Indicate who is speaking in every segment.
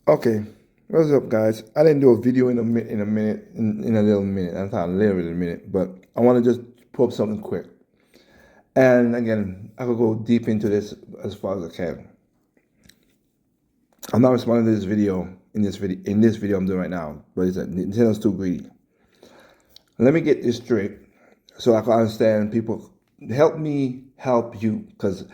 Speaker 1: Okay, what's up, guys? I didn't do a video in a little minute. I thought literally a minute, but I want to just pull up something quick. And again, I could go deep into this as far as I can. I'm not responding to this video in this video I'm doing right now, but it's that Nintendo's too greedy. Let me get this straight so I can understand people. Help me help you, because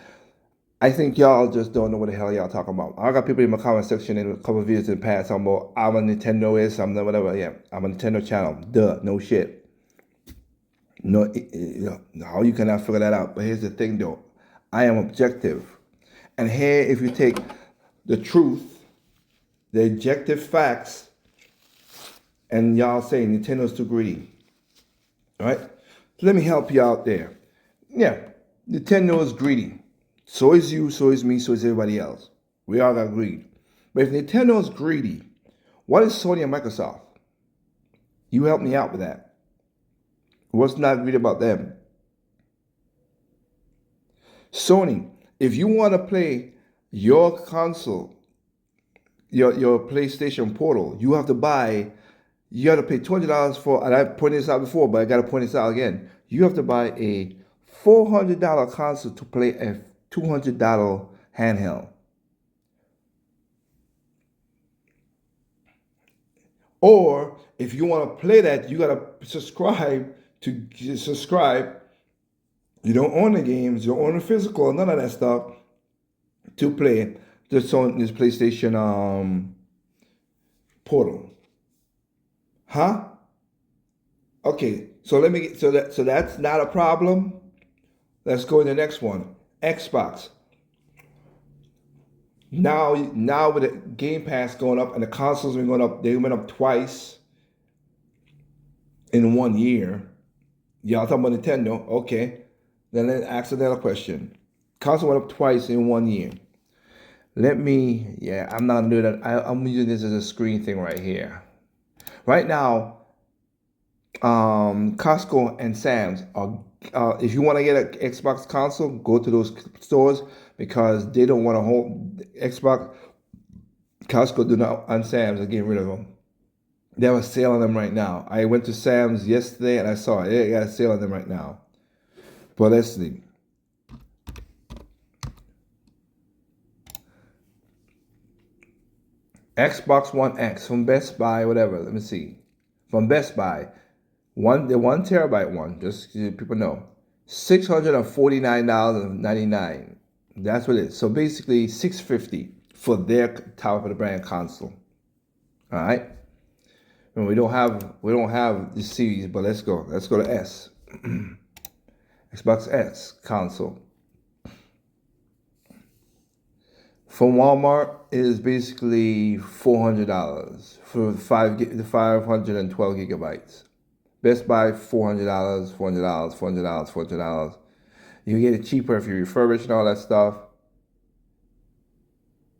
Speaker 1: I think y'all just don't know what the hell y'all talking about. I got people in my comment section in a couple of videos in the past talking about I'm a Nintendo I'm the whatever. Yeah, I'm a Nintendo channel. Duh, no shit. No, how you cannot figure that out? But here's the thing, though. I am objective, and here, if you take the truth, the objective facts, and y'all say Nintendo's too greedy, all right? So let me help you out there. Yeah, Nintendo is greedy. So is you, so is me, so is everybody else. We all got greed. But if Nintendo is greedy, what is Sony and Microsoft? You help me out with that. What's not greedy about them? Sony, if you want to play your console, your PlayStation Portal, you have to pay $20 for, and I've pointed this out before, but I got to point this out again. You have to buy a $400 console to play a $200 handheld. Or if you want to play that, you gotta subscribe to subscribe. You don't own the games, you don't own the physical, none of that stuff to play this PlayStation Portal. Huh? Okay, so let me get so that's not a problem. Let's go to the next one. Xbox. Now with the Game Pass going up and the consoles been going up, they went up twice in 1 year. Y'all talking about Nintendo? Okay. Then let's ask another question. Console went up twice in 1 year. I'm not gonna do that. I'm using this as a screen thing right here. Right now, Costco and Sam's are. If you want to get an Xbox console, go to those stores because they don't want to hold Xbox. Costco do not, and Sam's are getting rid of them. They have a sale on them right now. I went to Sam's yesterday and I saw it. They got a sale on them right now. But let's see. Xbox One X from Best Buy, whatever. Let me see. From Best Buy, the 1 terabyte one, just so people know, $649.99. That's what it is. So basically, $650 for their top of the brand console. All right. And we don't have this series, but let's go. Let's go to S. Xbox S console. From Walmart is basically $400 for 512 gigabytes. Best Buy $400, $400, $400, $400. You can get it cheaper if you refurbish and all that stuff.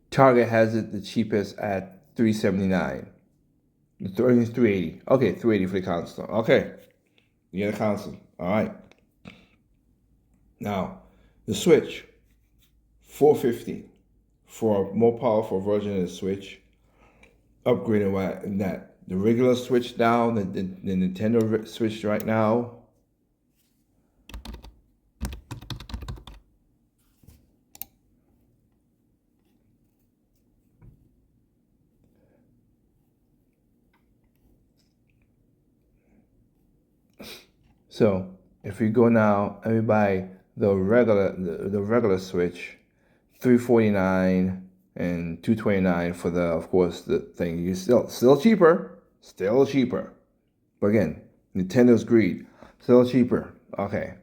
Speaker 1: Target has it the cheapest at $379. The is $380. Okay, $380 for the console. Okay, you get a console. All right. Now, the Switch, $450 for a more powerful version of the Switch. Upgraded that. The regular Switch now, the Nintendo Switch right now. So if we go now and we buy the regular Switch, $349 and $229 for of course the thing. You still cheaper, But again, Nintendo's greed, still cheaper. Okay.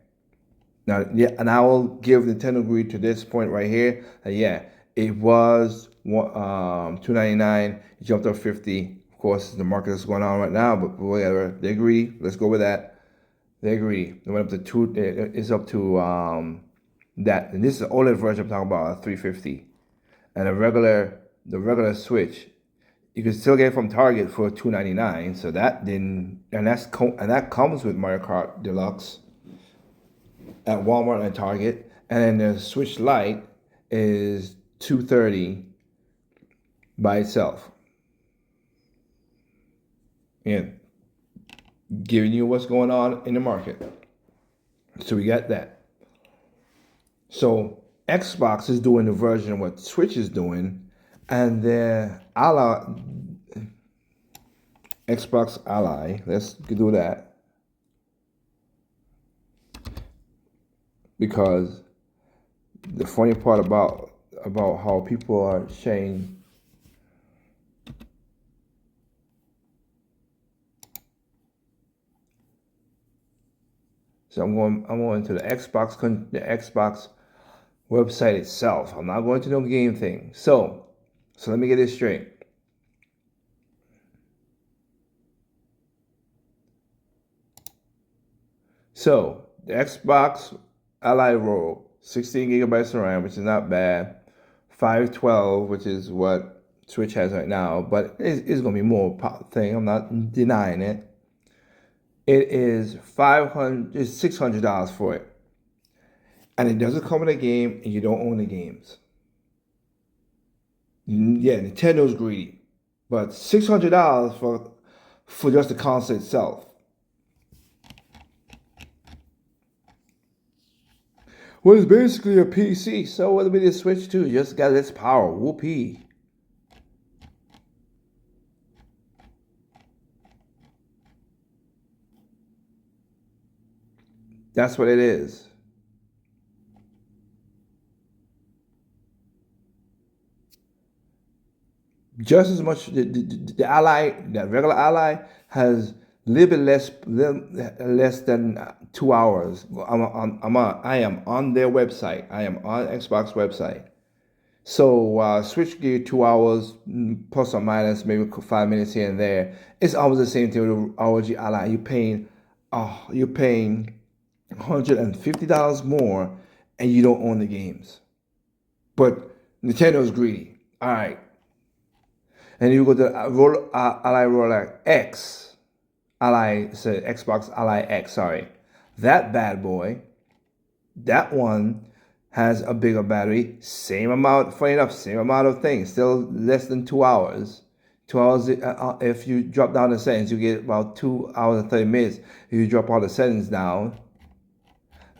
Speaker 1: Now, yeah, and I will give Nintendo greed to this point right here. Yeah, it was $299. It jumped up 50. Of course, the market is going on right now, but whatever. They're greedy. Let's go with that. They agree. It went up to two. It's up to that. And this is the OLED version I'm talking about, 350. And the regular Switch, you can still get it from Target for $299. So that didn't, and that comes with Mario Kart Deluxe at Walmart and Target. And then the Switch Lite is $230 by itself. and giving you what's going on in the market. So we got that. So Xbox is doing the version of what Switch is doing, and their ally, Xbox Ally. Let's do that because the funny part about how people are saying. So I'm going to the Xbox website itself. I'm not going to no game thing. So let me get this straight. So the Xbox Ally Roll, 16 gigabytes of RAM, which is not bad. 512, which is what Switch has right now, but it's gonna be more thing. I'm not denying it. It is $600 for it, and it doesn't come with a game, and you don't own the games. Yeah, Nintendo's greedy, but $600 for just the console itself. Well, it's basically a PC, so what did we switch to? Just got its power. Whoopee. That's what it is. Just as much, the Ally, the regular Ally, has a little bit less than 2 hours. I am on their website. I am on Xbox website. So Switch give you 2 hours plus or minus maybe 5 minutes here and there. It's always the same thing with the ROG Ally. You're paying $150 more, and you don't own the games. But Nintendo's greedy. All right. And you go to Ally Roller X, Xbox Ally X, sorry. That bad boy, that one has a bigger battery, same amount, funny enough, same amount of things, still less than 2 hours. 2 hours, if you drop down the settings, you get about 2 hours and 30 minutes. If you drop all the settings down,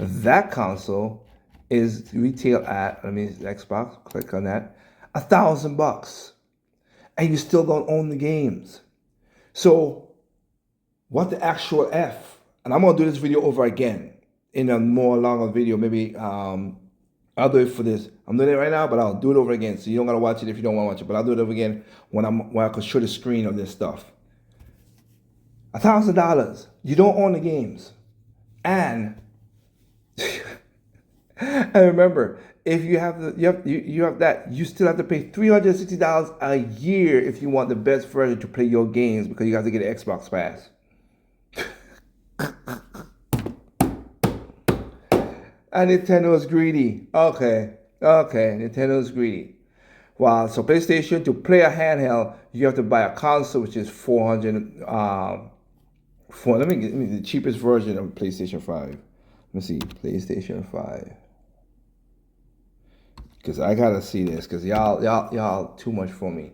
Speaker 1: that console is retail at, Xbox, click on that, $1,000. And you still don't own the games. So what the actual F? And I'm gonna do this video over again in a more longer video. Maybe I'll do it for this. I'm doing it right now, but I'll do it over again. So you don't gotta watch it if you don't want to watch it. But I'll do it over again when I can show the screen of this stuff. $1,000. You don't own the games, and and remember, if you have that, you still have to pay $360 a year if you want the best version to play your games, because you have to get an Xbox Pass. And Nintendo is greedy. Okay, Nintendo is greedy. Wow, so PlayStation, to play a handheld, you have to buy a console, which is 400. Let me get the cheapest version of PlayStation 5. Let me see, PlayStation 5. Because I gotta see this, because y'all too much for me.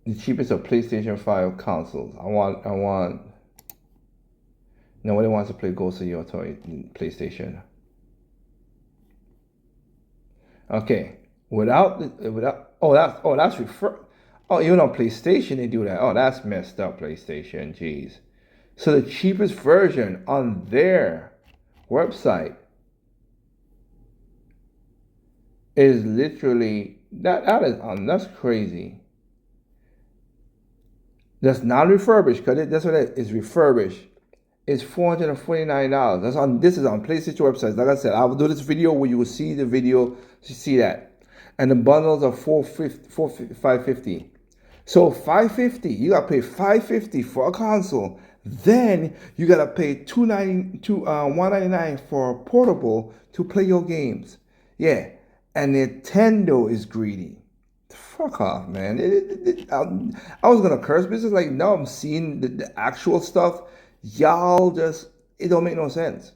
Speaker 1: The cheapest of PlayStation 5 consoles. I want. Nobody wants to play Ghost of Yotaro PlayStation. Okay, that's refer. Oh, even on PlayStation they do that. Oh, that's messed up, PlayStation. Jeez. So the cheapest version on their website is literally that's crazy. That's not refurbished, because that's what it is, refurbished. It's $449. This is on PlayStation websites. Like I said, I will do this video where you will see the video to see that. And the bundles are $550. So $550, you gotta pay $550 for a console. Then you gotta pay $199 for a portable to play your games. Yeah, and Nintendo is greedy. Fuck off, man. I was gonna curse, but it's like, no, I'm seeing the actual stuff. Y'all it don't make no sense.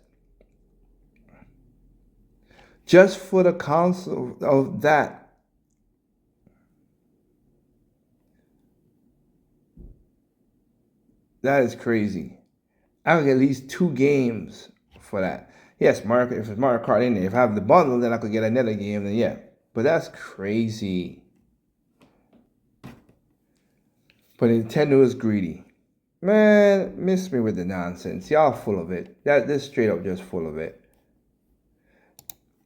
Speaker 1: Just for the console of that, That is crazy. I could get at least 2 games for that. Yes, Mario, if it's Mario Kart in there, if I have the bundle, then I could get another game. Then yeah, but that's crazy. But Nintendo is greedy. Man, miss me with the nonsense. Y'all full of it. This straight up just full of it.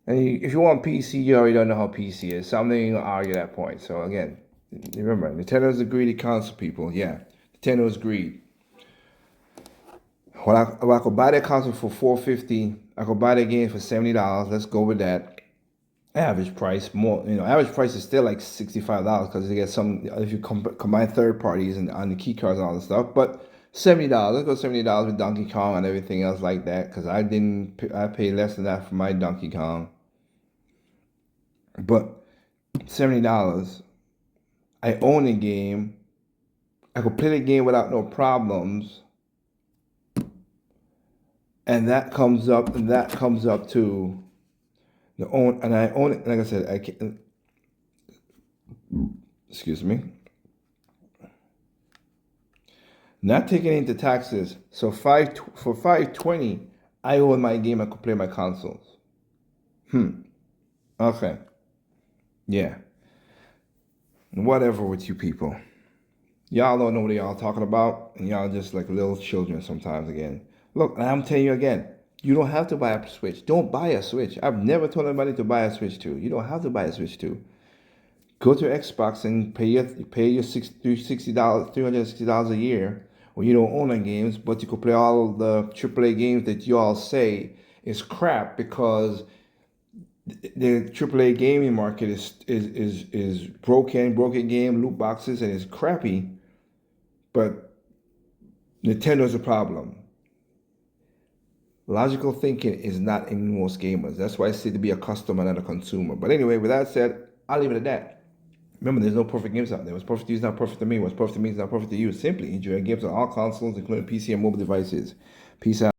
Speaker 1: And if you want PC, you already don't know how PC is. So I'm not even gonna argue that point. So again, remember, Nintendo's a greedy console, people. Yeah, Nintendo's greed. When I could buy that console for $450, I could buy that game for $70. Let's go with that. Average price, more, average price is still like $65 because you get some, if you combine third parties and on the key cards and all this stuff. But $70, let's go $70 with Donkey Kong and everything else like that, because I paid less than that for my Donkey Kong. But $70, I own a game. I could play the game without no problems. And that comes up to the own, and I own it. Like I said, I can't. Excuse me. Not taking into taxes. So for $520, I own my game. I could play my consoles. Okay. Yeah. Whatever with you people. Y'all don't know what y'all talking about, and y'all just like little children sometimes again. Look, I'm telling you again, you don't have to buy a Switch. Don't buy a Switch. I've never told anybody to buy a Switch 2. You don't have to buy a Switch 2. Go to Xbox and pay your $360 a year, when you don't own any games, but you could play all the AAA games that you all say is crap, because the AAA gaming market is broken game, loot boxes, and it's crappy. But Nintendo's a problem. Logical thinking is not in most gamers. That's why I say to be a customer, not a consumer. But anyway, with that said, I'll leave it at that. Remember, there's no perfect games out there. What's perfect to you is not perfect to me. What's perfect to me is not perfect to you. Simply enjoy games on all consoles, including PC and mobile devices. Peace out.